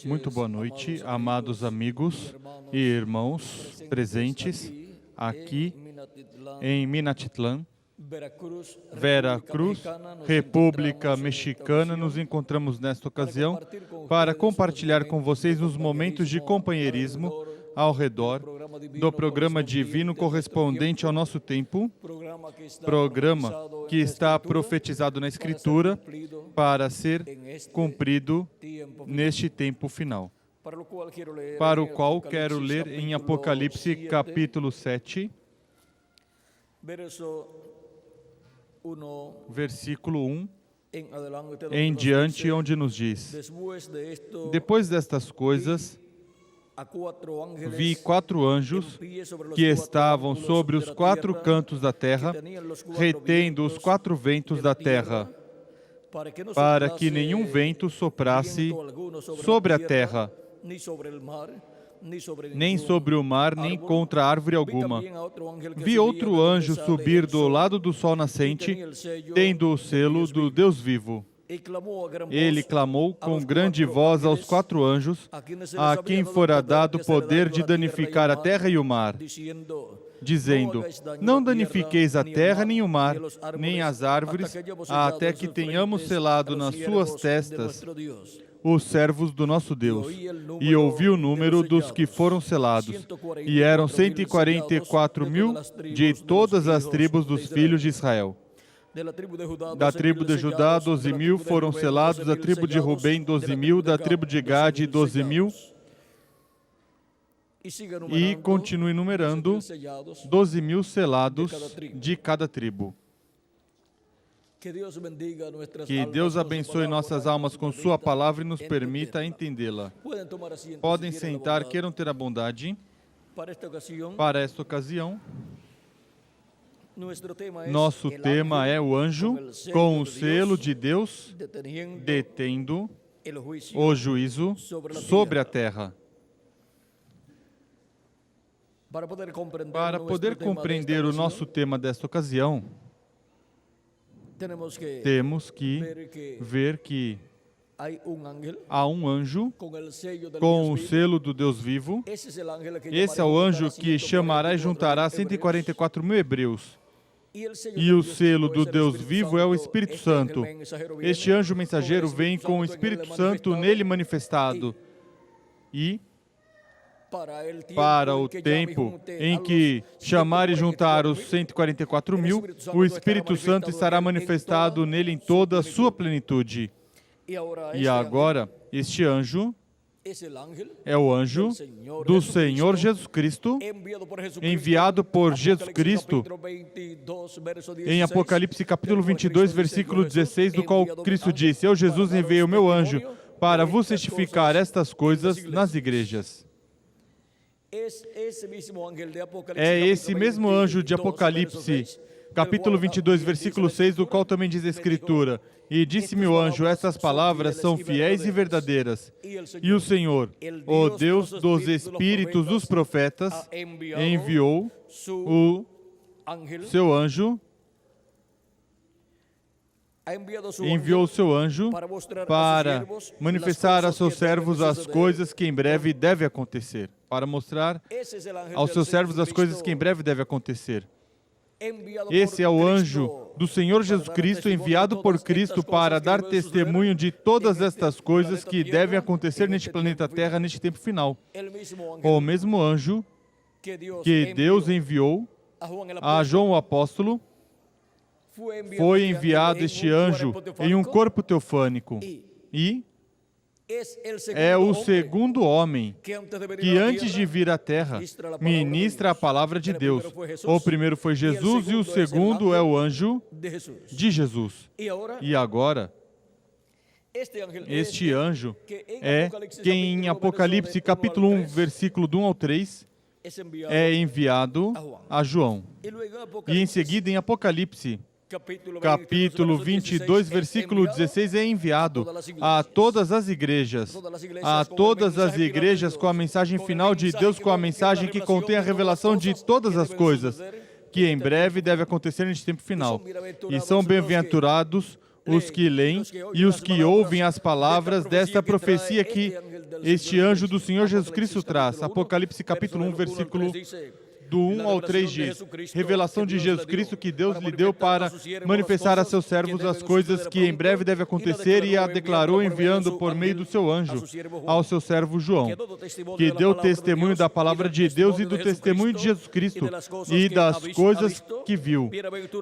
Muito boa noite, amados amigos e irmãos presentes aqui em Minatitlán, Veracruz, República Mexicana. Nos encontramos nesta ocasião para compartilhar com vocês os momentos de companheirismo ao redor do programa divino correspondente ao nosso tempo, programa que está profetizado na Escritura para ser cumprido neste tempo final, para o qual quero ler em Apocalipse capítulo 7, versículo 1 em diante, onde nos diz: depois destas coisas, vi 4 anjos que estavam sobre os 4 cantos da terra, retendo os 4 ventos da terra, para que nenhum vento soprasse sobre a terra, nem sobre o mar, nem contra árvore alguma. Vi outro anjo subir do lado do sol nascente, tendo o selo do Deus vivo. Ele clamou com grande voz aos 4 anjos, a quem fora dado poder de danificar a terra e o mar, dizendo: não danifiqueis a terra, nem o mar, nem as árvores, até que tenhamos selado nas suas testas os servos do nosso Deus. E ouvi o número dos que foram selados, e eram 144.000 de todas as tribos dos filhos de Israel. Da tribo de Judá, 12.000 foram selados, da tribo de Rubem, 12.000, da tribo de Gade, 12.000, e continue numerando 12.000 selados de cada tribo. Que Deus abençoe nossas almas com sua palavra e nos permita entendê-la. Podem sentar, queiram ter a bondade. Para esta ocasião, nosso tema é o anjo com o selo de Deus detendo o juízo sobre a terra. Para poder compreender o nosso tema desta ocasião, temos que ver que há um anjo com o selo do Deus vivo. Esse é o anjo que chamará e juntará 144.000 hebreus. E o selo do Deus vivo é o Espírito Santo. Este anjo mensageiro vem com o Espírito Santo nele manifestado. E para o tempo em que chamar e juntar os 144.000, o Espírito Santo estará manifestado nele em toda a sua plenitude. E agora, este anjo é o anjo do Senhor Jesus Cristo, enviado por Jesus Cristo em Apocalipse capítulo 22, versículo 16, do qual Cristo disse: eu, Jesus, enviei o meu anjo para vos testificar estas coisas nas igrejas. É esse mesmo anjo de Apocalipse, capítulo 22, versículo 6, do qual também diz a Escritura: e disse-me o anjo, estas palavras são fiéis e verdadeiras. E o Senhor, o Deus dos espíritos dos profetas, enviou o seu anjo, para manifestar a seus servos as coisas que em breve devem acontecer. Para mostrar aos seus servos as coisas que em breve devem acontecer. Esse é o anjo do Senhor Jesus Cristo, enviado por Cristo para dar testemunho de todas estas coisas que devem acontecer neste planeta Terra, neste tempo final. O mesmo anjo que Deus enviou a João o Apóstolo, foi enviado este anjo em um corpo teofânico. E é o segundo homem que antes de vir à terra ministra a palavra de Deus. O primeiro foi Jesus e o segundo é o anjo de Jesus. E agora, este anjo é quem em Apocalipse capítulo 1, versículo do 1 ao 3, é enviado a João. E em seguida em Apocalipse capítulo 22, versículo 16, é enviado a todas as igrejas, com a mensagem final de Deus, com a mensagem que contém a revelação de todas as coisas que em breve deve acontecer neste tempo final. E são bem-aventurados os que leem e os que ouvem as palavras desta profecia que este anjo do Senhor Jesus Cristo traz. Apocalipse capítulo 1, versículo do 1 ao 3 diz: revelação de Jesus Cristo que Deus lhe deu para manifestar a seus servos as coisas que em breve devem acontecer, e a declarou enviando por meio do seu anjo ao seu servo João, que deu testemunho da palavra de Deus e do testemunho de Jesus Cristo e das coisas que viu.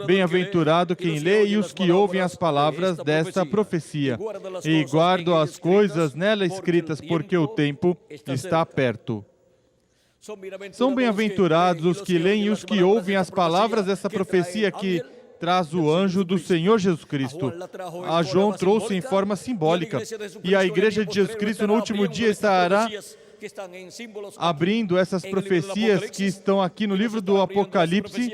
Bem-aventurado quem lê e os que ouvem as palavras desta profecia e guardam as coisas nela escritas, porque o tempo está perto. São bem-aventurados os que leem e os que ouvem as palavras dessa profecia que traz o anjo do Senhor Jesus Cristo. A João trouxe em forma simbólica, e a Igreja de Jesus Cristo no último dia estará abrindo essas profecias que estão aqui no livro do Apocalipse,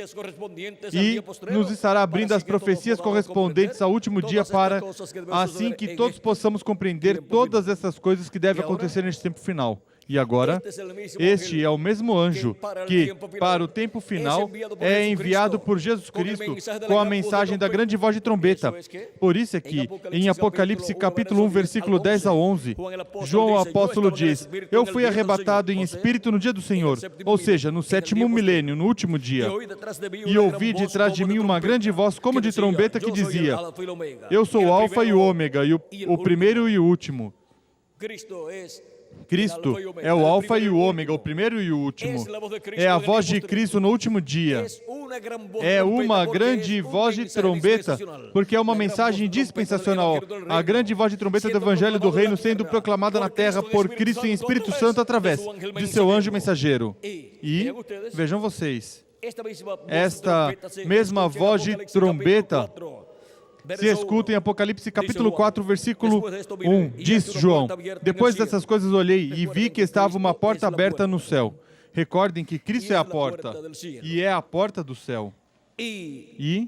e nos estará abrindo as profecias correspondentes ao último dia, para assim que todos possamos compreender todas essas coisas que devem acontecer neste tempo final. E agora, este é o mesmo anjo que, para o tempo final, é enviado por Jesus Cristo com a mensagem da grande voz de trombeta. Por isso é que, em Apocalipse capítulo 1, versículo 10 a 11, João o apóstolo diz: eu fui arrebatado em espírito no dia do Senhor, ou seja, no sétimo milênio, no último dia. E ouvi de trás de mim uma grande voz como de trombeta que dizia: eu sou o Alfa e o Ômega, e o primeiro e o último. Cristo é o Alfa e o Ômega, o primeiro e o último. É a voz de Cristo no último dia. É uma grande voz de trombeta, porque é uma mensagem dispensacional. A grande voz de trombeta do Evangelho do Reino sendo proclamada na terra por Cristo em Espírito Santo através de seu anjo mensageiro. E, vejam vocês, esta mesma voz de trombeta se escuta em Apocalipse capítulo 4, versículo 1, diz João: depois dessas coisas olhei e vi que estava uma porta aberta no céu. Recordem que Cristo é a porta, e é a porta do céu. E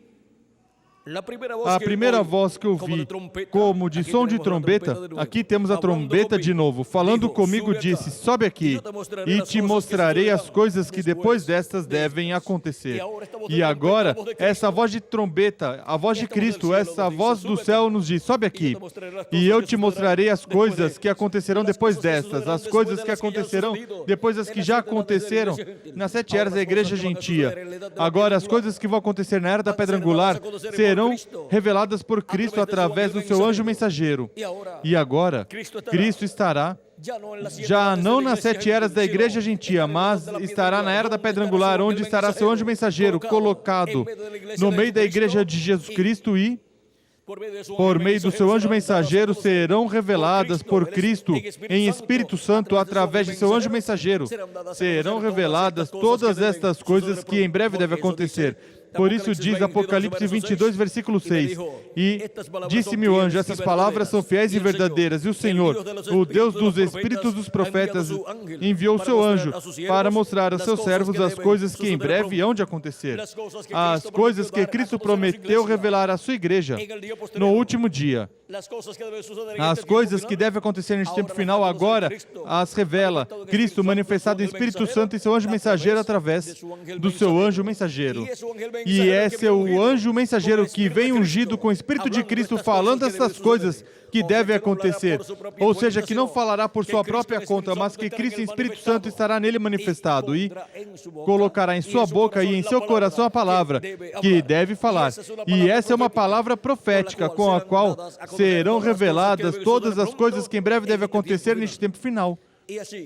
a primeira voz que eu vi, como de som de trombeta, aqui temos a trombeta de novo, falando comigo, disse: sobe aqui, e te mostrarei as coisas que depois destas devem acontecer. E agora, essa voz de trombeta, a voz de Cristo, essa voz do céu nos diz: sobe aqui, e eu te mostrarei as coisas que acontecerão depois destas, as coisas que acontecerão depois das que já aconteceram nas 7 eras da igreja gentia. Agora, as coisas que vão acontecer na era da pedra angular serão reveladas por Cristo através do seu anjo mensageiro. E agora, Cristo estará já não nas 7 eras da igreja gentia, mas estará na era da pedra angular, onde estará seu anjo mensageiro colocado no meio da igreja de Jesus Cristo, e por meio do seu anjo mensageiro serão reveladas por Cristo em Espírito Santo através de seu anjo mensageiro. Serão reveladas todas estas coisas que em breve devem acontecer. Por isso diz Apocalipse 22, versículo 6, e disse-me o anjo: essas palavras são fiéis e verdadeiras, e o Senhor, o Deus dos espíritos dos profetas, enviou o seu anjo para mostrar a seus servos as coisas que em breve hão de acontecer, as coisas que Cristo prometeu revelar à sua igreja no último dia. As coisas que devem acontecer neste tempo final, agora as revela Cristo manifestado em Espírito Santo e seu anjo mensageiro através do seu anjo mensageiro. E esse é o anjo mensageiro que vem ungido com o Espírito de Cristo, falando essas coisas que devem acontecer. Ou seja, que não falará por sua própria conta, mas que Cristo em Espírito Santo estará nele manifestado e colocará em sua boca e em seu coração a palavra que deve falar. E essa é uma palavra profética com a qual serão reveladas todas as coisas que em breve devem acontecer neste tempo final.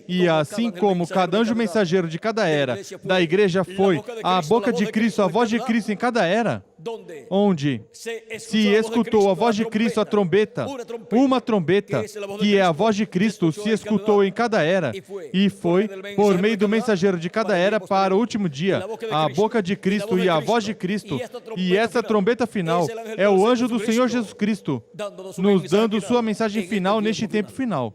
E assim como cada anjo mensageiro de cada era da igreja foi a boca de Cristo, a voz de Cristo em cada era, onde se escutou a voz de Cristo, a trombeta, uma trombeta, que é a voz de Cristo, se escutou em cada era, e foi por meio do mensageiro de cada era para o último dia, a boca de Cristo e a voz de Cristo, e essa trombeta final é o anjo do Senhor Jesus Cristo, nos dando sua mensagem final neste tempo final,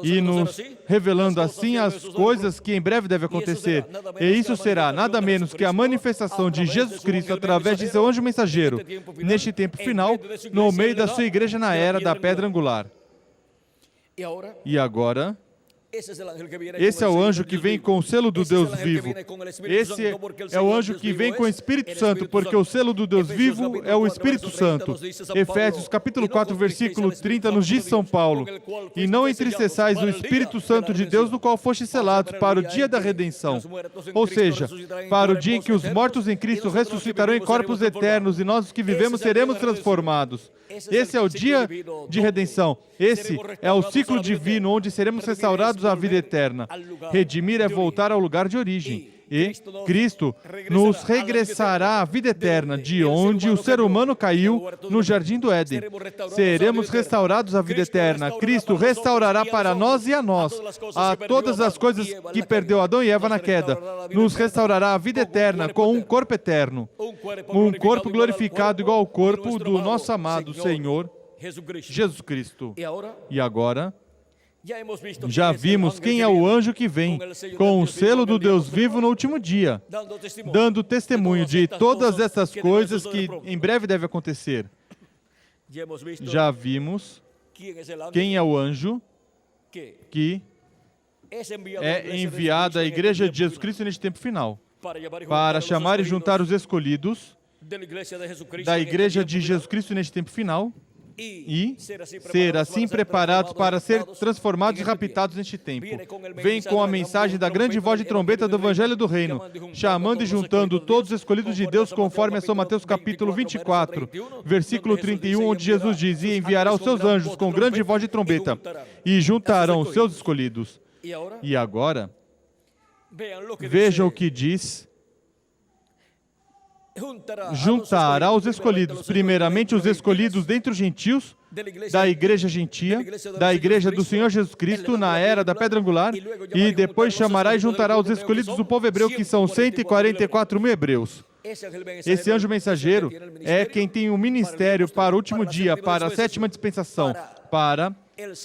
e nos revelando assim as coisas que em breve devem acontecer. E isso será nada menos que a manifestação de Jesus Cristo através de seu anjo mensageiro neste tempo final, no meio da sua igreja na era da pedra angular. E agora, Esse é o anjo que vem com o selo do Deus vivo. Esse é o anjo que vem com o Espírito Santo, porque o selo do Deus vivo é o Espírito Santo. Efésios capítulo 4, versículo 30 nos diz São Paulo: e não entristeçais o Espírito Santo de Deus, no qual fostes selados para o dia da redenção. Ou seja, para o dia em que os mortos em Cristo ressuscitarão em corpos eternos e nós, os que vivemos, seremos transformados. Esse é o dia de redenção. Esse é o ciclo divino onde seremos restaurados à vida eterna. Redimir é voltar ao lugar de origem. E Cristo nos regressará à vida eterna, de onde o ser humano caiu no Jardim do Éden. Seremos restaurados à vida eterna. Cristo restaurará para nós e a nós, a todas as coisas que perdeu Adão e Eva na queda. Nos restaurará à vida eterna com um corpo eterno. Um corpo glorificado igual ao corpo do nosso amado Senhor Jesus Cristo. E agora, já vimos quem é o anjo que vem com o selo do Deus vivo no último dia, dando testemunho de todas essas coisas que em breve devem acontecer. Já vimos quem é o anjo que é enviado à Igreja de Jesus Cristo neste tempo final, para chamar e juntar os escolhidos da Igreja de Jesus Cristo neste tempo final, e ser assim preparados para ser transformados e raptados neste tempo. Vem com a mensagem da grande voz de trombeta do Evangelho do Reino, chamando e juntando todos os escolhidos de Deus, conforme a São Mateus capítulo 24, versículo 31, onde Jesus diz: e enviará os seus anjos com grande voz de trombeta, e juntarão os seus escolhidos. E agora, vejam o que diz: juntará os escolhidos, primeiramente os escolhidos dentre os gentios, da igreja gentia, da igreja do Senhor Jesus Cristo na era da pedra angular, e depois chamará e juntará os escolhidos do povo hebreu, que são 144 mil hebreus. Esse anjo mensageiro é quem tem um ministério para o último dia, para a sétima dispensação, para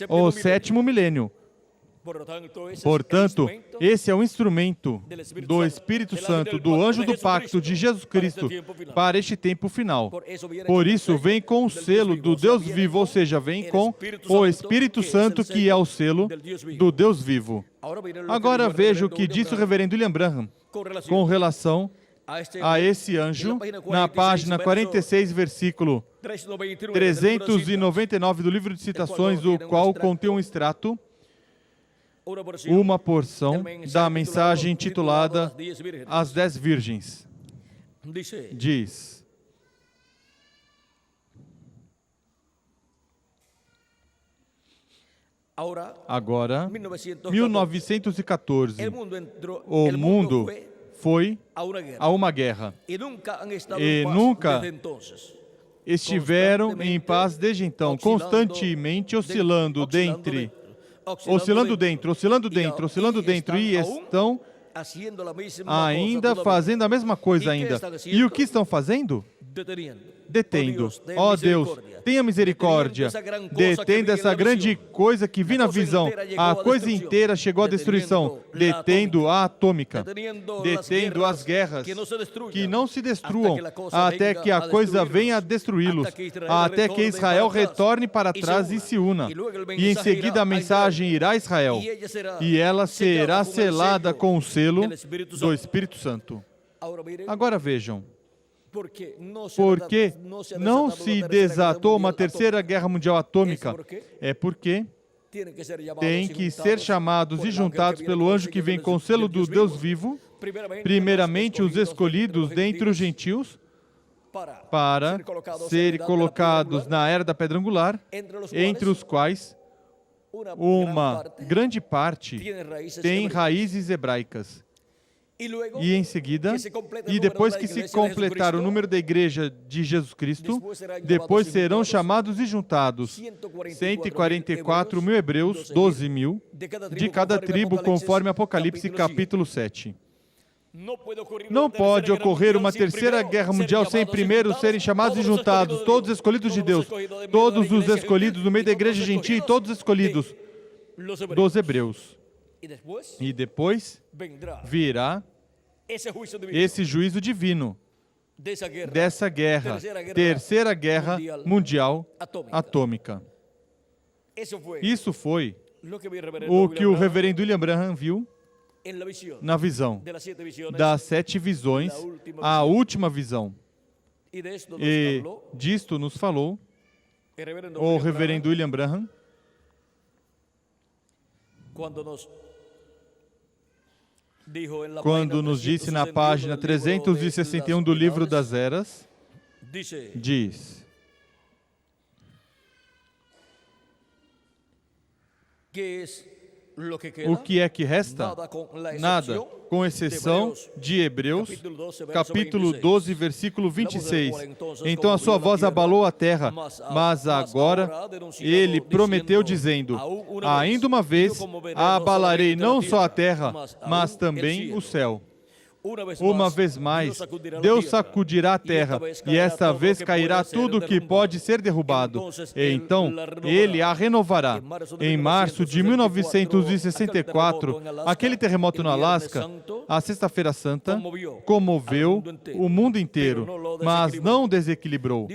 o sétimo milênio. Portanto, esse é o instrumento do Espírito Santo, do anjo do pacto de Jesus Cristo para este tempo final. Por isso, vem com o selo do Deus vivo, ou seja, vem com o Espírito Santo, que é o selo do Deus vivo. Agora veja o que disse o reverendo William Branham com relação a esse anjo, na página 46, versículo 399 do livro de citações, o qual contém um extrato, uma porção da mensagem intitulada As 10 Virgens. Diz: agora, 1914, o mundo foi a uma guerra e nunca estiveram em paz desde então, constantemente oscilando dentro, e estão ainda fazendo a mesma coisa ainda. E o que estão fazendo? Detendo. Ó Deus, tenha misericórdia. Detendo essa grande coisa que vi na visão. A coisa inteira chegou à destruição. Detendo a atômica. Detendo as guerras. Que não se destruam até que a coisa venha a destruí-los. Até que Israel retorne para trás e se una. E em seguida a mensagem irá a Israel. E ela será selada com o selo do Espírito Santo. Agora vejam. Porque não se desatou uma terceira guerra mundial atômica? É porque têm que ser chamados e juntados pelo anjo que vem com o selo do Deus vivo, primeiramente os escolhidos dentre os gentios, para serem colocados na era da pedra angular, entre os quais uma grande parte tem raízes hebraicas. E em seguida, e depois que se completar o número da igreja de Jesus Cristo, depois serão chamados e juntados 144 mil hebreus, 12 mil, de cada tribo, conforme Apocalipse capítulo 7. Não pode ocorrer uma terceira guerra mundial sem primeiro serem chamados e juntados todos os escolhidos de Deus, todos os escolhidos no meio da igreja gentil e todos os escolhidos dos hebreus. E depois virá esse juízo divino dessa guerra, terceira guerra mundial atômica. Isso foi o que o reverendo William Branham viu na visão das 7 visões, a última visão. E disto nos falou o reverendo William Branham quando nos disse na página 361 do Livro das Eras, diz o que é que resta? Nada, com exceção de Hebreus, capítulo 12, versículo 26. Então a sua voz abalou a terra, mas agora ele prometeu dizendo, ainda uma vez abalarei não só a terra, mas também o céu. Uma vez mais, Deus sacudirá a terra, e esta vez cairá tudo que pode ser derrubado. E então, Ele a renovará. Em março de 1964, aquele terremoto no Alasca, a Sexta-feira Santa, comoveu o mundo inteiro, mas não o desequilibrou.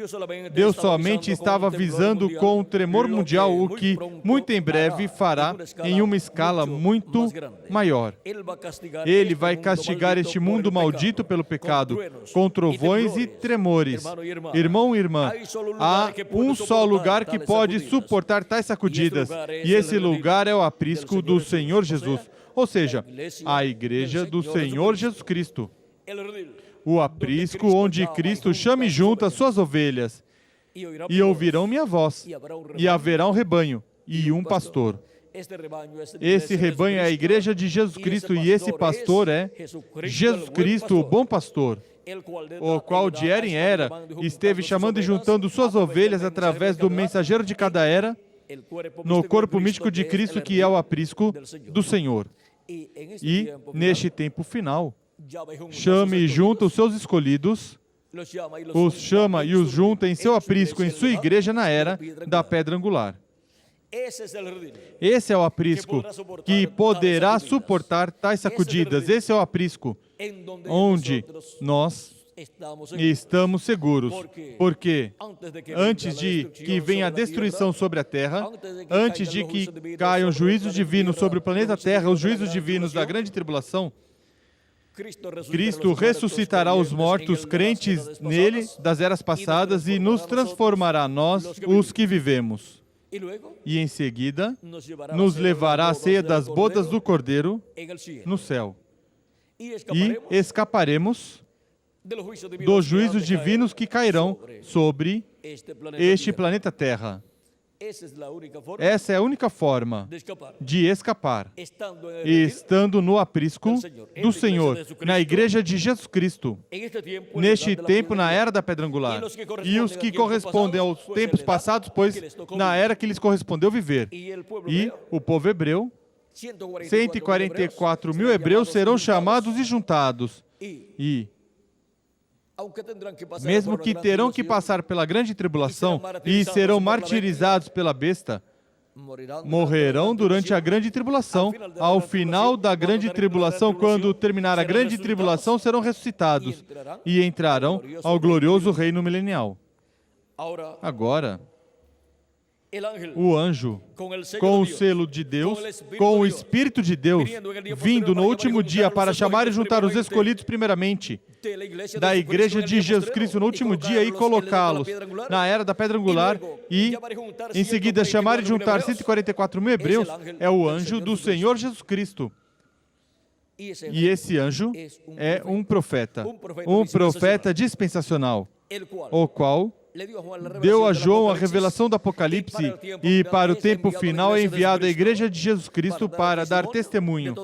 Deus somente estava avisando com um tremor mundial o que, muito em breve, fará em uma escala muito maior. Ele vai castigar este mundo maldito pelo pecado, com trovões e tremores. Irmão e irmã, há um só lugar que pode suportar tais sacudidas, e esse lugar é o aprisco do Senhor Jesus, ou seja, a igreja do Senhor Jesus Cristo. O aprisco onde Cristo chama e junta suas ovelhas, e ouvirão minha voz, e haverá um rebanho e um pastor. Esse rebanho é a igreja de Jesus Cristo e esse pastor é Jesus Cristo, o bom pastor, o qual de era em era esteve chamando e juntando suas ovelhas através do mensageiro de cada era no corpo místico de Cristo, que é o aprisco do Senhor. E, neste tempo final, chama e junta os seus escolhidos, os chama e os junta em seu aprisco, em sua igreja na era da pedra angular. Esse é o aprisco que poderá suportar tais sacudidas. Esse é o aprisco onde nós estamos seguros. Porque antes de que venha a destruição sobre a terra, antes de que caiam juízos divinos sobre o planeta Terra, os juízos divinos da grande tribulação, Cristo ressuscitará os mortos crentes nele das eras passadas e nos transformará nós, os que vivemos. E em seguida, nos levará à ceia das bodas do Cordeiro no céu. E escaparemos dos juízos divinos que cairão sobre este planeta Terra. Essa é a única forma de escapar, estando no aprisco do Senhor, na igreja de Jesus Cristo, neste tempo, na era da pedra angular, e os que correspondem aos tempos passados, pois na era que lhes correspondeu viver. E o povo hebreu, 144 mil hebreus serão chamados e juntados, e mesmo que terão que passar pela grande tribulação e serão martirizados pela besta, morrerão durante a grande tribulação. Ao final da grande tribulação, quando terminar a grande tribulação, serão ressuscitados e entrarão ao glorioso reino milenial. Agora, o anjo, com o selo de Deus, com o Espírito de Deus, vindo no último dia para chamar e juntar os escolhidos primeiramente da igreja de Jesus Cristo no último dia e colocá-los na era da pedra angular e, em seguida, chamar e juntar 144 mil hebreus, é o anjo do Senhor Jesus Cristo. E esse anjo é um profeta dispensacional, o qual deu a João a revelação do Apocalipse e para o tempo final é enviado à igreja de Jesus Cristo para dar testemunho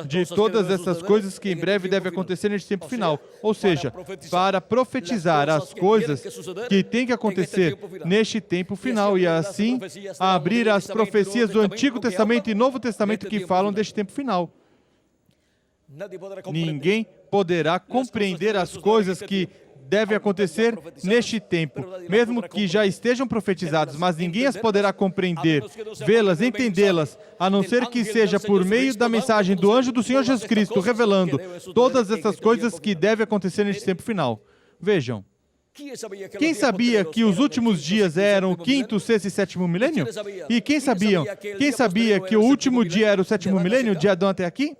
de todas essas coisas que em breve devem acontecer neste tempo final. Ou seja, para profetizar as coisas que têm que acontecer neste tempo final e assim abrir as profecias do Antigo Testamento e Novo Testamento que falam deste tempo final. Ninguém poderá compreender as coisas que devem acontecer neste tempo, mesmo que já estejam profetizadas, mas ninguém as poderá compreender, vê-las, entendê-las, a não ser que seja por meio da mensagem do anjo do Senhor Jesus Cristo, revelando todas essas coisas que devem acontecer neste tempo final. Vejam, Quem sabia que os últimos dias eram o quinto, sexto e sétimo milênio? E quem sabia que o último dia era o sétimo milênio, de Adão até aqui?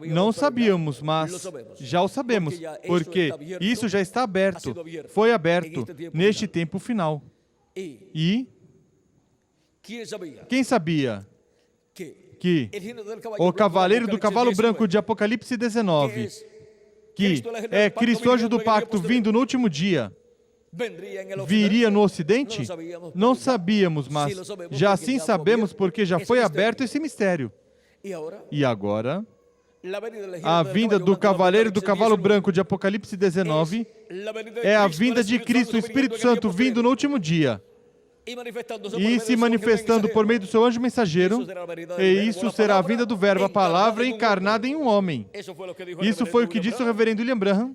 Não sabíamos, mas já o sabemos, porque isso já está aberto, foi aberto neste tempo final. E quem sabia que o cavaleiro do cavalo branco de Apocalipse 19, que é Cristo, anjo do pacto, vindo no último dia, viria no Ocidente? Não sabíamos, mas já sim sabemos, porque já foi aberto esse mistério. E agora, a vinda do cavaleiro do cavalo branco de Apocalipse 19 é a vinda de Cristo, o Espírito Santo, vindo no último dia e se manifestando por meio do seu anjo mensageiro, e isso será a vinda do Verbo, a palavra encarnada em um homem. Isso foi o que disse o reverendo William Branham,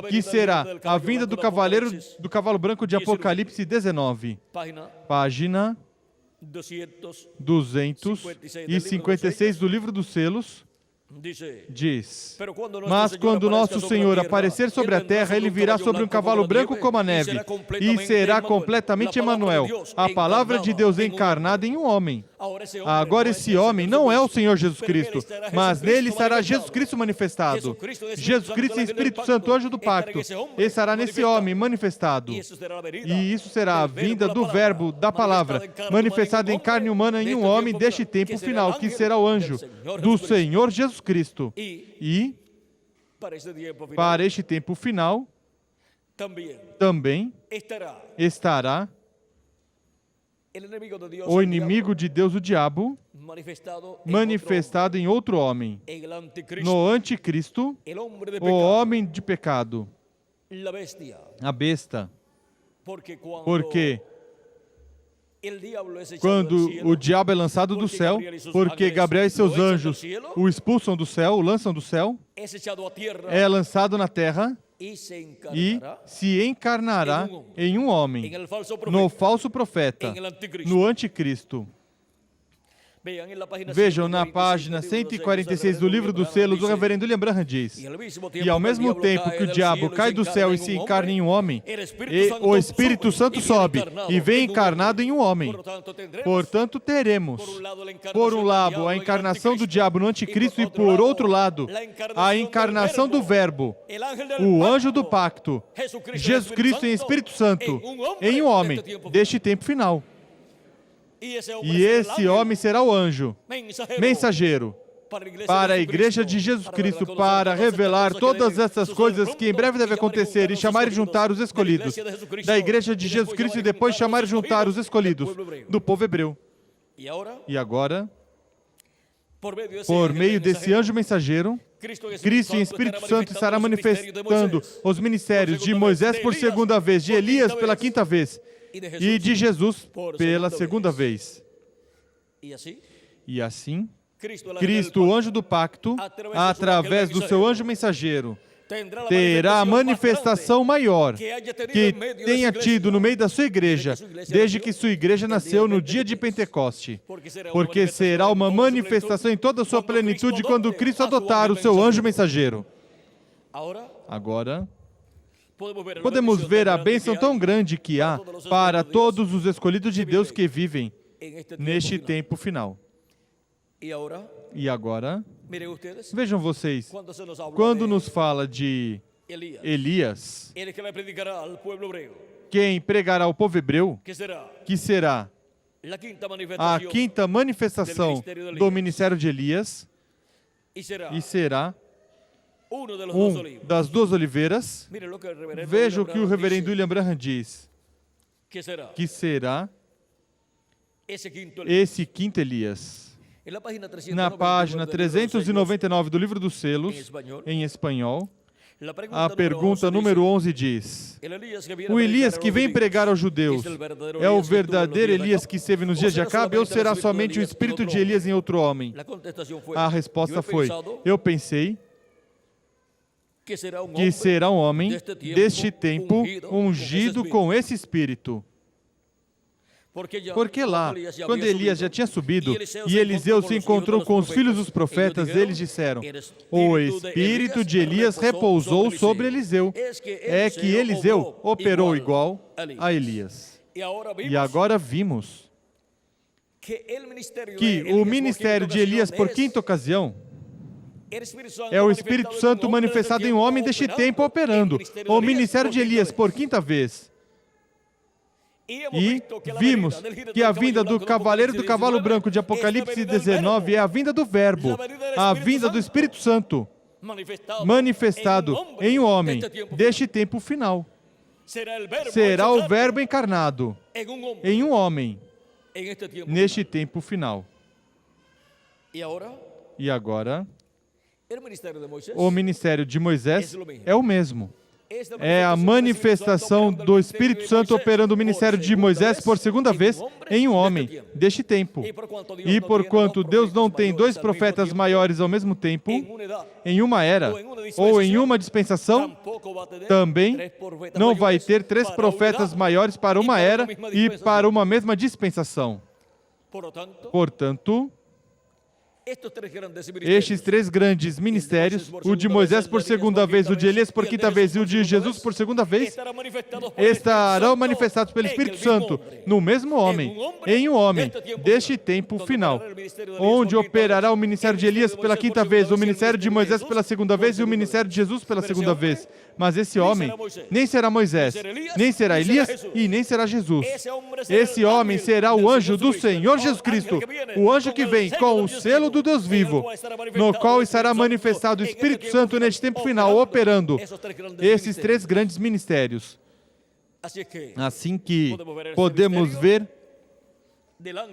que será a vinda do cavaleiro do cavalo branco de Apocalipse 19. Página 256 do livro dos selos. Diz: mas quando nosso Senhor aparecer sobre a terra, Ele virá sobre um cavalo branco como a neve, e será completamente Emanuel, a palavra de Deus encarnada em um homem. Agora esse homem não é o Senhor Jesus Cristo, mas nele estará Jesus Cristo manifestado. Jesus Cristo e Espírito Santo, anjo do pacto, estará nesse homem manifestado. E isso será a vinda do Verbo, da palavra, manifestado em carne humana em um homem deste tempo final, que será o anjo do Senhor Jesus Cristo. E para este tempo final também estará o inimigo de Deus, o diabo, manifestado em outro homem, no anticristo, o homem de pecado, a besta. Porque quando o diabo é lançado do céu, porque Gabriel e seus anjos o expulsam do céu, o lançam do céu, é lançado na terra e se encarnará em um homem, no falso profeta, no anticristo. Vejam na página 146 do livro dos selos, o reverendo William Branham diz: e ao mesmo tempo que o diabo cai do céu e se encarna em um homem, o Espírito Santo sobe e vem encarnado em um homem. Portanto, teremos, por um lado, a encarnação do diabo no anticristo e, por outro lado, a encarnação do Verbo, o anjo do pacto, Jesus Cristo em Espírito Santo, em um homem deste tempo final. E esse homem será o anjo mensageiro para a igreja de Jesus Cristo, para revelar todas essas coisas que em breve devem acontecer e chamar e juntar os escolhidos da igreja de Jesus Cristo, e depois chamar e juntar os escolhidos do povo hebreu. E agora, por meio desse anjo mensageiro, Cristo em Espírito Santo estará manifestando os ministérios de Moisés por segunda vez, de Elias pela quinta vez, e de Jesus pela segunda vez. E assim, Cristo, o anjo do pacto, através do seu anjo mensageiro, terá a manifestação maior que tenha tido no meio da sua igreja, desde que sua igreja nasceu no dia de Pentecoste, porque será uma manifestação em toda a sua plenitude quando Cristo adotar o seu anjo mensageiro. Agora, podemos ver a bênção tão grande que há para todos os escolhidos de Deus que vivem neste tempo final. E agora, vejam vocês, quando nos fala de Elias, quem pregará ao povo hebreu, que será a quinta manifestação do ministério de Elias, e será das duas oliveiras. Veja o que o reverendo William Branham diz, que será esse quinto Elias. Na página 399 do livro dos selos, em espanhol, a pergunta número 11 diz: o Elias que vem pregar aos judeus é o verdadeiro Elias que esteve nos dias de Acabe, ou será somente o espírito de Elias em outro homem? A resposta foi: eu pensei que será um homem deste tempo ungido com esse Espírito. Porque lá, quando Elias já tinha subido e Eliseu se encontrou com os filhos dos profetas, eles disseram: o espírito de Elias repousou sobre Eliseu. É que Eliseu operou igual a Elias. E agora vimos que o ministério de Elias por quinta ocasião é o Espírito Santo manifestado em um homem deste tempo operando. O ministério de Elias por quinta vez. E vimos que a vinda do cavaleiro do cavalo branco de Apocalipse 19 é a vinda do Verbo, a vinda do Espírito Santo manifestado em um homem deste tempo final. Será o Verbo encarnado em um homem neste tempo final. E agora, o ministério de Moisés é o mesmo. É a manifestação do Espírito Santo operando o ministério de Moisés por segunda vez em um homem deste tempo. E porquanto Deus não tem dois profetas maiores ao mesmo tempo, em uma era ou em uma dispensação, também não vai ter três profetas maiores para uma era e para uma mesma dispensação. Portanto, estes três grandes ministérios, o de Moisés por segunda vez, o de Elias por quinta vez e o de Jesus por segunda vez, estarão manifestados pelo Espírito Santo no mesmo homem, em um homem deste tempo final, onde operará o ministério de Elias pela quinta vez, o ministério de Moisés pela segunda vez e o ministério de Jesus pela segunda vez. Mas esse homem nem será Moisés, nem será Elias e nem será Jesus. Esse homem será o anjo do Senhor Jesus Cristo, o anjo que vem com o selo do Deus vivo, no qual estará manifestado o Espírito Santo neste tempo final, operando esses três grandes ministérios. Assim que podemos ver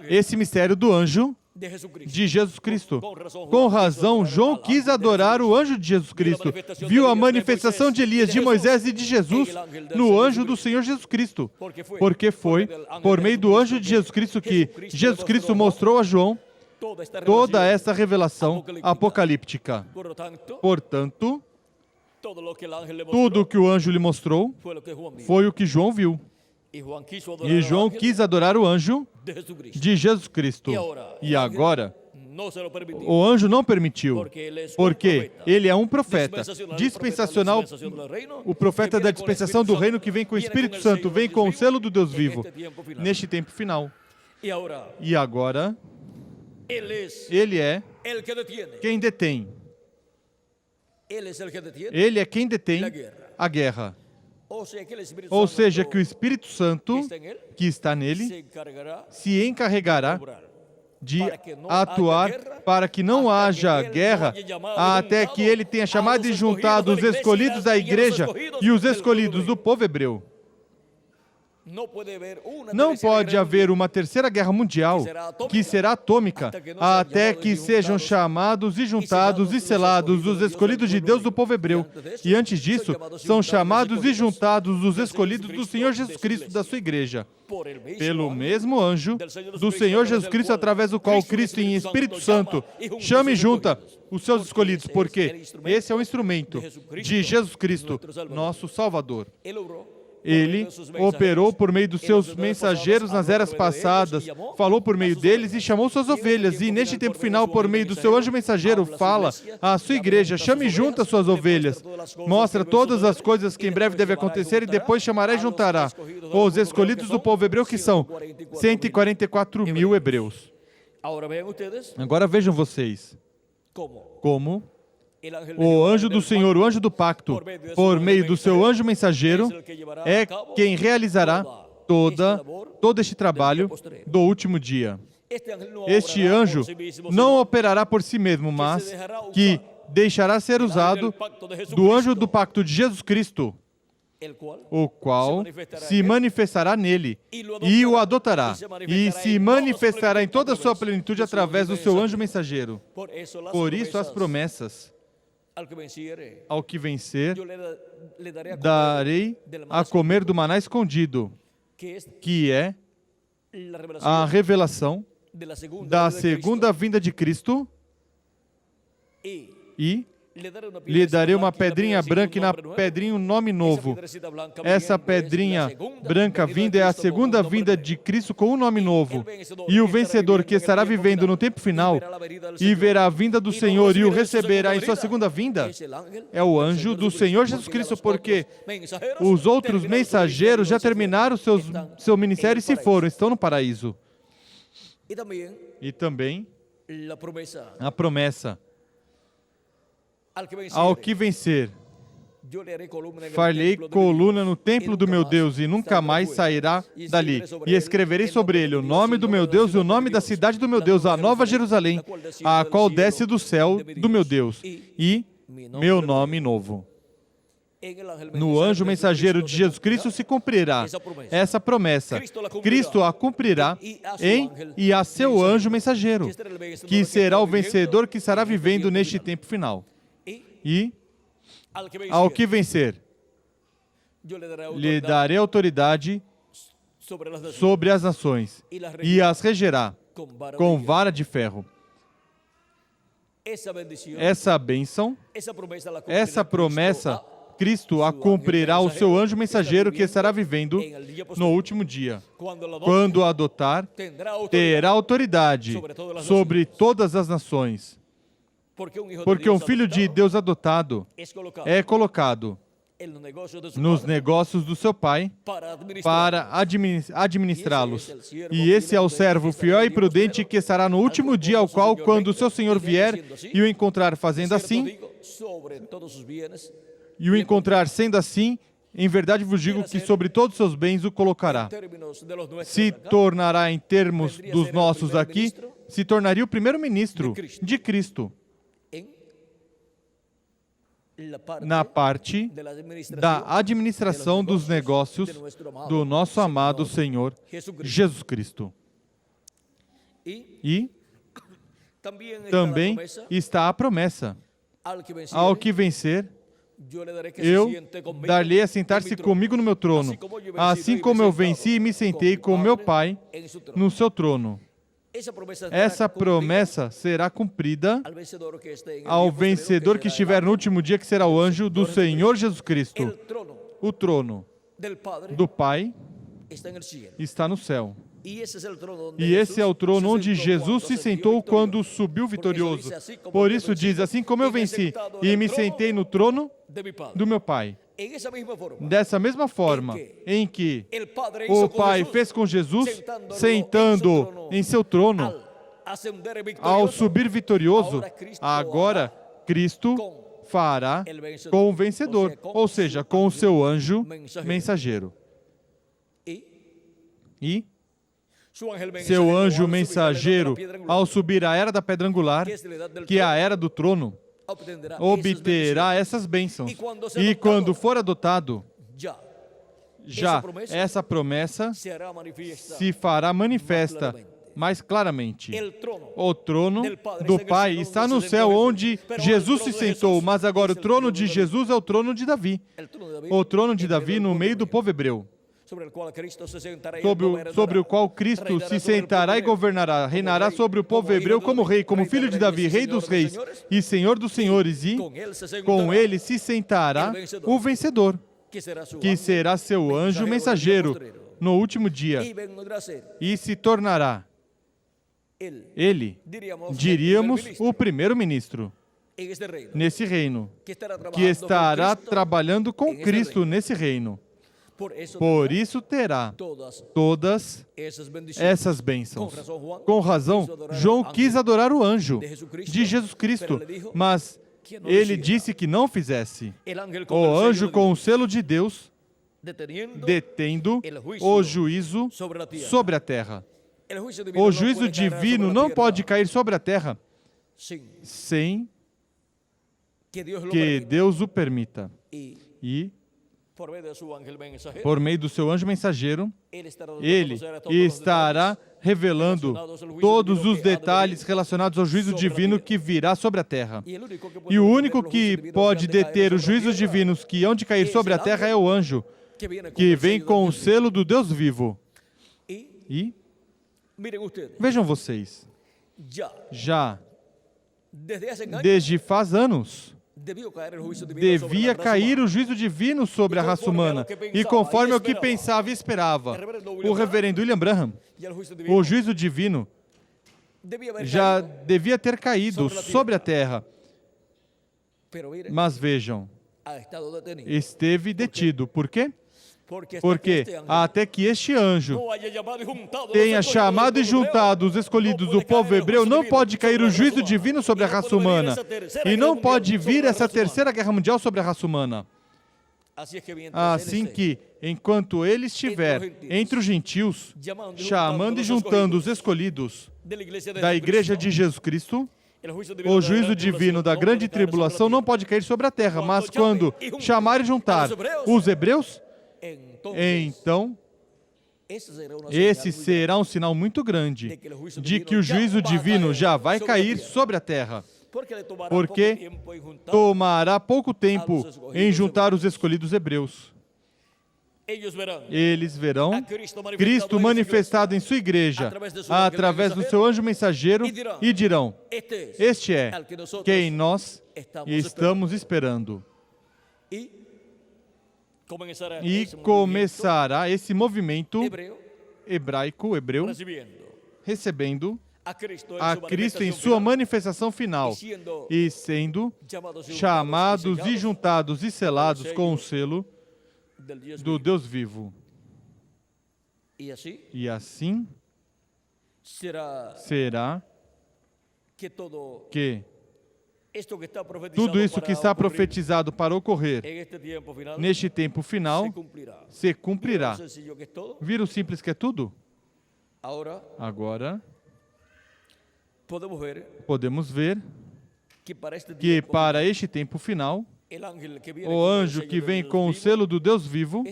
esse mistério do anjo de Jesus Cristo. Com razão, João quis adorar o anjo de Jesus Cristo. Viu a manifestação de Elias, de Moisés e de Jesus no anjo do Senhor Jesus Cristo. Porque foi por meio do anjo de Jesus Cristo que Jesus Cristo mostrou a João toda essa revelação apocalíptica. Portanto, tudo o que o anjo lhe mostrou foi o que João viu. E João quis adorar o anjo de Jesus Cristo. E agora, o anjo não permitiu, porque ele é um profeta dispensacional, o profeta da dispensação do reino que vem com o Espírito Santo, vem com o selo do Deus vivo, neste tempo final. E agora, ele é quem detém. Ele é quem detém a guerra. Ou seja, que o Espírito Santo que está nele se encarregará de atuar para que não haja guerra até que ele tenha chamado e juntado os escolhidos da igreja e os escolhidos do povo hebreu. Não pode haver uma terceira guerra mundial que será atômica até que sejam chamados e juntados e selados os escolhidos de Deus do povo hebreu. E antes disso, são chamados e juntados os escolhidos do Senhor Jesus Cristo da sua igreja. Pelo mesmo anjo do Senhor Jesus Cristo, através do qual Cristo em Espírito Santo chama e junta os seus escolhidos, porque esse é o instrumento de Jesus Cristo, nosso Salvador. Ele operou por meio dos seus mensageiros nas eras passadas, falou por meio deles e chamou suas ovelhas. E neste tempo final, por meio do seu anjo mensageiro, fala à sua igreja, chame e junta suas ovelhas. Mostra todas as coisas que em breve devem acontecer e depois chamará e juntará os escolhidos do povo hebreu, que são 144 mil hebreus. Agora vejam vocês como o anjo do Senhor, o anjo do pacto, por meio do seu anjo mensageiro, é quem realizará todo este trabalho do último dia. Este anjo não operará por si mesmo, mas que deixará ser usado do anjo do pacto de Jesus Cristo, o qual se manifestará nele e o adotará, e se manifestará em toda a sua plenitude através do seu anjo mensageiro. Por isso as promessas: ao que vencer, darei a comer do maná escondido, que é a revelação da segunda vinda de Cristo e lhe darei uma pedrinha branca e na pedrinha um nome novo. Essa pedrinha branca vinda é a segunda vinda de Cristo com um nome novo. E o vencedor que estará vivendo no tempo final e verá a vinda do Senhor e o receberá em sua segunda vinda é o anjo do Senhor Jesus Cristo, porque os outros mensageiros já terminaram seu ministério e se foram, estão no paraíso. E também a promessa: ao que vencer, farei coluna no templo do meu Deus e nunca mais sairá dali. E escreverei sobre ele o nome do meu Deus e o nome da cidade do meu Deus, a Nova Jerusalém, a qual desce do céu do meu Deus, e meu nome novo. No anjo mensageiro de Jesus Cristo se cumprirá essa promessa. Cristo a cumprirá e a seu anjo mensageiro, que será o vencedor que estará vivendo neste tempo final. E ao que vencer, lhe darei autoridade sobre as nações e as regerá com vara de ferro. Essa bênção, essa promessa, Cristo a cumprirá o seu anjo mensageiro que estará vivendo no último dia. Quando a adotar, terá autoridade sobre todas as nações. Porque um filho de Deus adotado é colocado nos negócios do seu pai para administrá-los. E esse é o servo fiel e prudente que estará no último dia, ao qual, quando o seu senhor vier e o encontrar fazendo assim, e o encontrar sendo assim, em verdade vos digo que sobre todos os seus bens o colocará. Se tornará, em termos dos nossos aqui, se tornaria o primeiro-ministro de Cristo. Na parte da administração dos negócios do nosso amado Senhor Jesus Cristo. E também está a promessa: ao que vencer, eu dar-lhe a sentar-se comigo no meu trono, assim como eu venci e me sentei com meu Pai no seu trono. Essa promessa será cumprida ao vencedor que estiver no último dia, que será o anjo do Senhor Jesus Cristo. O trono do Pai está no céu. E esse é o trono onde Jesus se sentou quando subiu vitorioso. Por isso diz: assim como eu venci e me sentei no trono do meu Pai. Dessa mesma forma em que o Pai fez com Jesus, sentando em seu trono, ao subir vitorioso, agora Cristo fará com o vencedor, ou seja, com o seu anjo mensageiro. E seu anjo mensageiro, ao subir a era da pedra angular, que é a era do trono, obterá essas bênçãos. E quando for adotado, já essa promessa se fará manifesta mais claramente. O trono do Pai está no céu, onde Jesus se sentou, mas agora o trono de Jesus é o trono de Davi. O trono de Davi no meio do povo hebreu, sobre o qual Cristo se sentará e governará, reinará sobre o povo hebreu como rei, como filho de Davi, rei dos reis e senhor dos senhores, e com ele se sentará o vencedor, que será seu anjo mensageiro no último dia, e se tornará ele, diríamos, o primeiro-ministro nesse reino, que estará trabalhando com Cristo nesse reino. Por isso terá todas essas bênçãos. Com razão, João quis adorar o anjo de Jesus Cristo, mas ele disse que não fizesse. O anjo com o selo de Deus, detendo o juízo sobre a terra. O juízo divino não pode cair sobre a terra sem que Deus o permita. E por meio do seu anjo mensageiro, ele estará revelando todos os detalhes relacionados ao juízo divino que virá sobre a terra. E o único que pode deter os juízos divinos que hão de cair sobre a terra é o anjo, que vem com o selo do Deus vivo. E vejam vocês, já desde faz anos, devia cair o juízo divino sobre a raça humana. E conforme o que pensava e esperava o reverendo William Branham, o juízo divino já devia ter caído sobre a terra. Mas vejam, esteve detido. Por quê? Porque até que este anjo tenha chamado e juntado os escolhidos do povo hebreu, não pode cair o juízo divino sobre a raça humana. E não pode vir essa terceira guerra mundial sobre a raça humana. Assim que, enquanto ele estiver entre os gentios, chamando e juntando os escolhidos da igreja de Jesus Cristo, o juízo divino da grande tribulação não pode cair sobre a terra. Mas quando chamar e juntar os hebreus, então, esse será um sinal muito grande de que o juízo divino já vai cair sobre a terra, porque tomará pouco tempo em juntar os escolhidos hebreus. Eles verão Cristo manifestado em sua igreja através do seu anjo mensageiro e dirão: este é quem nós estamos esperando. E começará esse movimento hebreu, recebendo a Cristo em sua manifestação final e sendo chamados e juntados e selados com o selo do Deus vivo. E assim será que tudo isso que está profetizado para ocorrer neste tempo final se cumprirá. Viram o simples que é tudo? Agora, podemos ver que para este tempo final, o anjo que vem com o selo do Deus vivo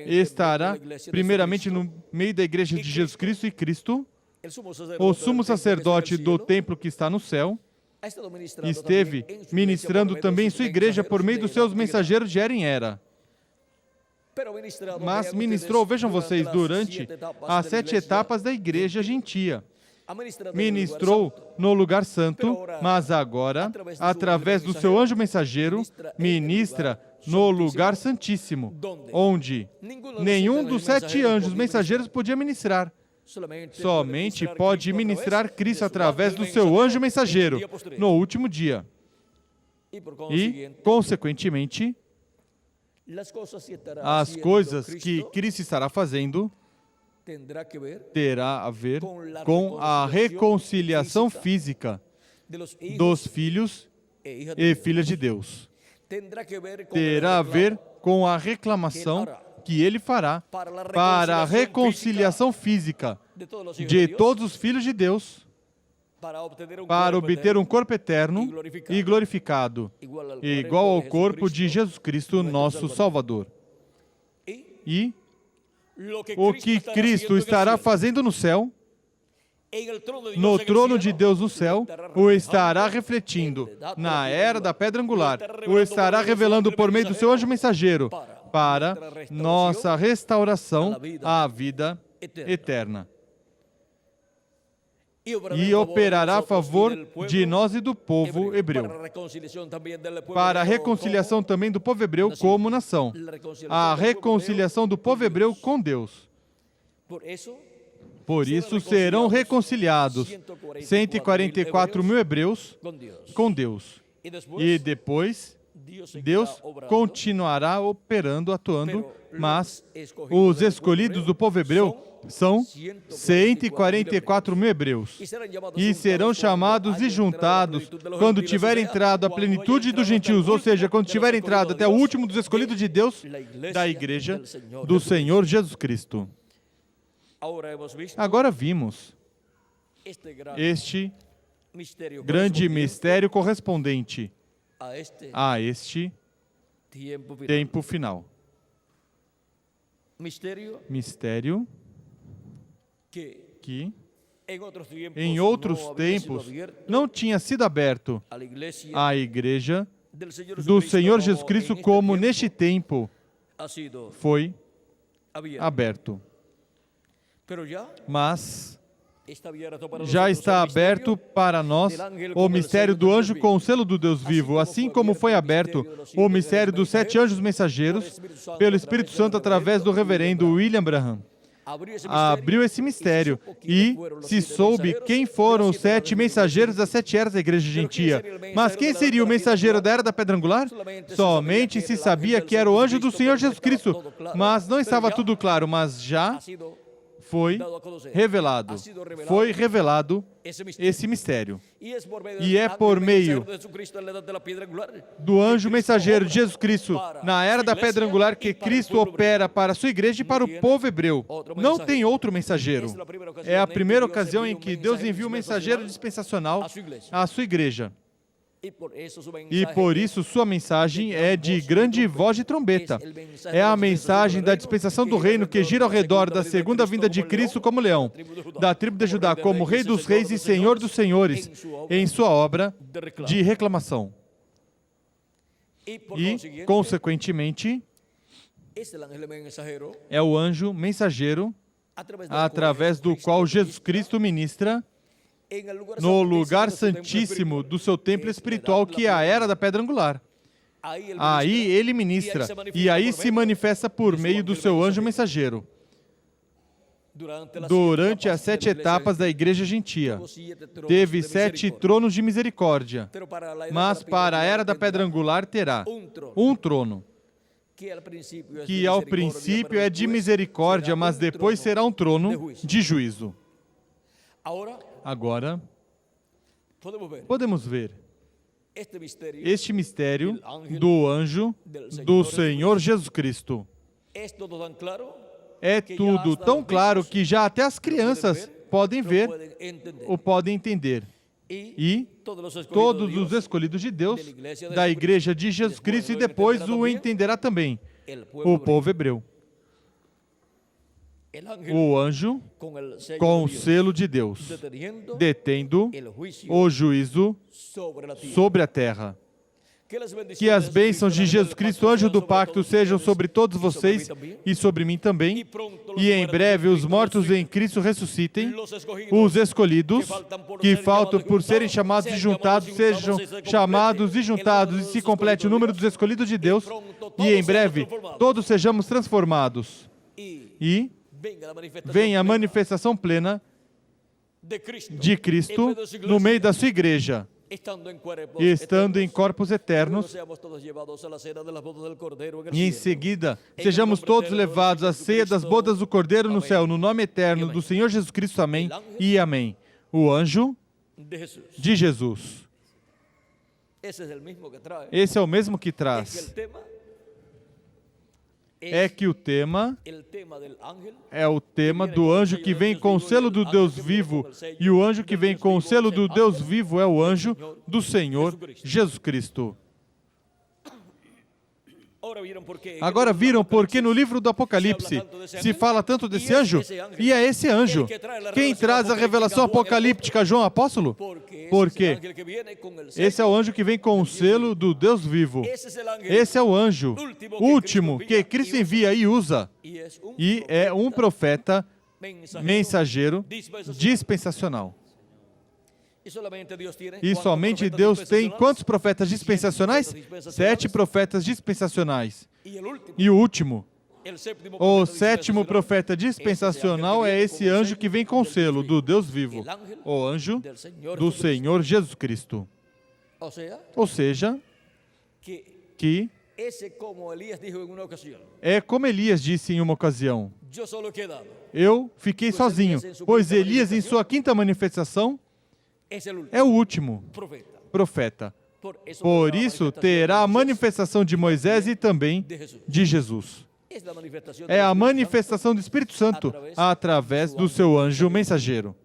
estará primeiramente no meio da igreja de Jesus Cristo, e Cristo, o sumo sacerdote do templo que está no céu, esteve ministrando também em sua igreja por meio dos seus mensageiros de era em era. Mas ministrou, vejam vocês, durante as 7 etapas da igreja gentia. Ministrou no lugar santo, mas agora, através do seu anjo mensageiro, ministra no lugar santíssimo, onde nenhum dos 7 anjos mensageiros podia ministrar. Somente pode ministrar Cristo através do seu anjo mensageiro no último dia. E, consequentemente, as coisas que Cristo estará fazendo terá a ver com a reconciliação física dos filhos e filhas de Deus. Terá a ver com a reclamação que ele fará para a reconciliação física de todos os filhos de Deus, para obter um corpo eterno e glorificado, igual ao corpo de Jesus Cristo, nosso Salvador. E o que Cristo estará fazendo no céu, no trono de Deus no céu, o estará refletindo na era da pedra angular, o estará revelando por meio do seu anjo mensageiro para nossa restauração à vida eterna. E operará a favor de nós e do povo hebreu, para a reconciliação também do povo hebreu como nação, a reconciliação do povo hebreu com Deus. Por isso serão reconciliados 144 mil hebreus com Deus. E depois Deus continuará operando, atuando, mas os escolhidos do povo hebreu são 144 mil hebreus, e serão chamados e juntados quando tiver entrado a plenitude dos gentios, ou seja, quando tiver entrado até o último dos escolhidos de Deus, da igreja do Senhor Jesus Cristo. Agora vimos este grande mistério correspondente a este tempo final. Mistério que em outros tempos não tinha sido aberto à igreja do Senhor Jesus Cristo, como neste tempo foi aberto. Mas já está aberto para nós o mistério do anjo com o selo do Deus vivo, assim como foi aberto o mistério dos 7 anjos mensageiros pelo Espírito Santo através do reverendo William Branham. Abriu esse mistério e se soube quem foram os 7 mensageiros das 7 eras da Igreja Gentia. Mas quem seria o mensageiro da Era da Pedra Angular? Somente se sabia que era o anjo do Senhor Jesus Cristo, mas não estava tudo claro, mas já foi revelado esse mistério. E é por meio do anjo mensageiro de Jesus Cristo na Era da Pedra Angular que Cristo opera para a sua igreja e para o povo hebreu. Não tem outro mensageiro. É a primeira ocasião em que Deus envia um mensageiro dispensacional à sua igreja. E por isso sua mensagem é de grande voz de trombeta. É a mensagem da dispensação do reino que gira ao redor da segunda vinda de Cristo como leão, da tribo de Judá como Rei dos Reis e Senhor dos Senhores, em sua obra de reclamação. E, consequentemente, é o anjo mensageiro através do qual Jesus Cristo ministra no lugar santíssimo do seu templo espiritual, que é a Era da Pedra Angular. Aí ele ministra, e aí se manifesta por meio do seu anjo mensageiro. Durante as 7 etapas da Igreja Gentia, teve 7 tronos de misericórdia, mas para a Era da Pedra Angular terá um trono, que ao princípio é de misericórdia, mas depois será um trono de juízo. Agora, podemos ver este mistério do anjo do Senhor Jesus Cristo. É tudo tão claro que já até as crianças podem ver ou podem entender. E todos os escolhidos de Deus, da Igreja de Jesus Cristo, e depois o entenderá também, o povo hebreu. O anjo com o selo de Deus, detendo o juízo sobre a terra. Que as bênçãos de Jesus Cristo, anjo do pacto, sejam sobre todos vocês e sobre mim também. E em breve os mortos em Cristo ressuscitem. Os escolhidos que faltam por serem chamados e juntados, sejam chamados e juntados e se complete o número dos escolhidos de Deus. E em breve todos sejamos transformados. E venha a manifestação plena de Cristo no meio da sua igreja, estando em corpos eternos, e em seguida sejamos todos levados à ceia das bodas do Cordeiro no céu, no nome eterno do Senhor Jesus Cristo. Amém e amém. O anjo de Jesus. Esse é o mesmo que traz. É que o tema é o tema do anjo que vem com o selo do Deus vivo, e o anjo que vem com o selo do Deus vivo é o anjo do Senhor Jesus Cristo. Agora viram porque no livro do Apocalipse se fala tanto desse anjo? E é esse anjo quem traz a revelação apocalíptica a João Apóstolo? Porque esse é o anjo que vem com o selo do Deus vivo. Esse é o anjo último que Cristo envia e usa. E é um profeta mensageiro dispensacional. E somente Deus tem quantos profetas dispensacionais? 7 profetas dispensacionais. E o último, o 7º profeta dispensacional é esse anjo que vem com o selo do Deus vivo, o anjo do Senhor Jesus Cristo. Ou seja, que é como Elias disse em uma ocasião: eu fiquei sozinho, pois Elias, em sua 5ª manifestação, é o último profeta. Por isso, terá a manifestação de Moisés e também de Jesus. É a manifestação do Espírito Santo através do seu anjo mensageiro.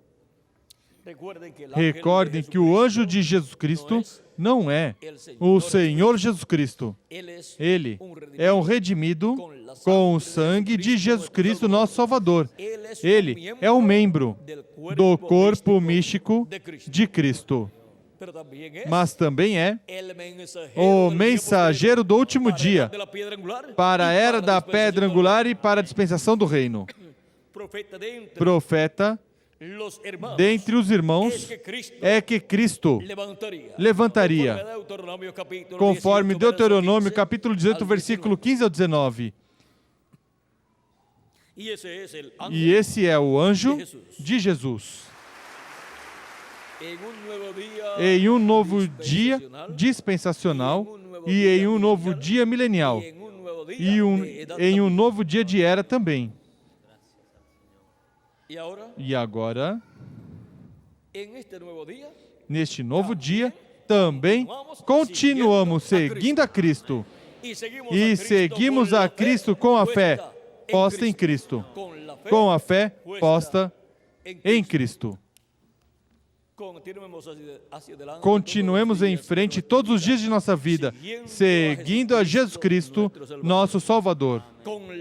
Recordem que o anjo de Jesus Cristo não é o Senhor Jesus Cristo. Ele é um redimido com o sangue de Jesus Cristo, nosso Salvador. Ele é um membro do corpo místico de Cristo. Mas também é o mensageiro do último dia para a Era da Pedra Angular e para a dispensação do reino. Profeta dentre os irmãos é que Cristo levantaria, conforme Deuteronômio capítulo 18, versículo 15 ao 19. E esse é o anjo de Jesus. Em um novo dia dispensacional e em um novo dia milenial e em um novo dia de era também. E agora, neste novo dia, também continuamos seguindo a Cristo e seguimos a Cristo com a fé posta em Cristo. Com a fé posta em Cristo. Continuemos em frente todos os dias de nossa vida, seguindo a Jesus Cristo, nosso Salvador,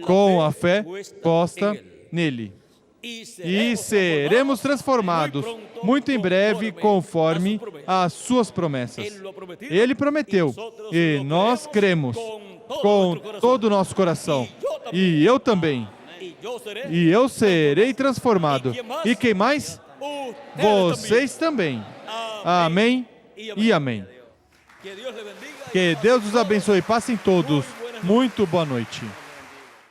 com a fé posta nele. E seremos transformados muito em breve, conforme as suas promessas. Ele prometeu, e nós cremos com todo o nosso coração. E eu também. E eu serei transformado. E quem mais? Vocês também. Amém e amém. Que Deus os abençoe. Passem todos. Muito boa noite.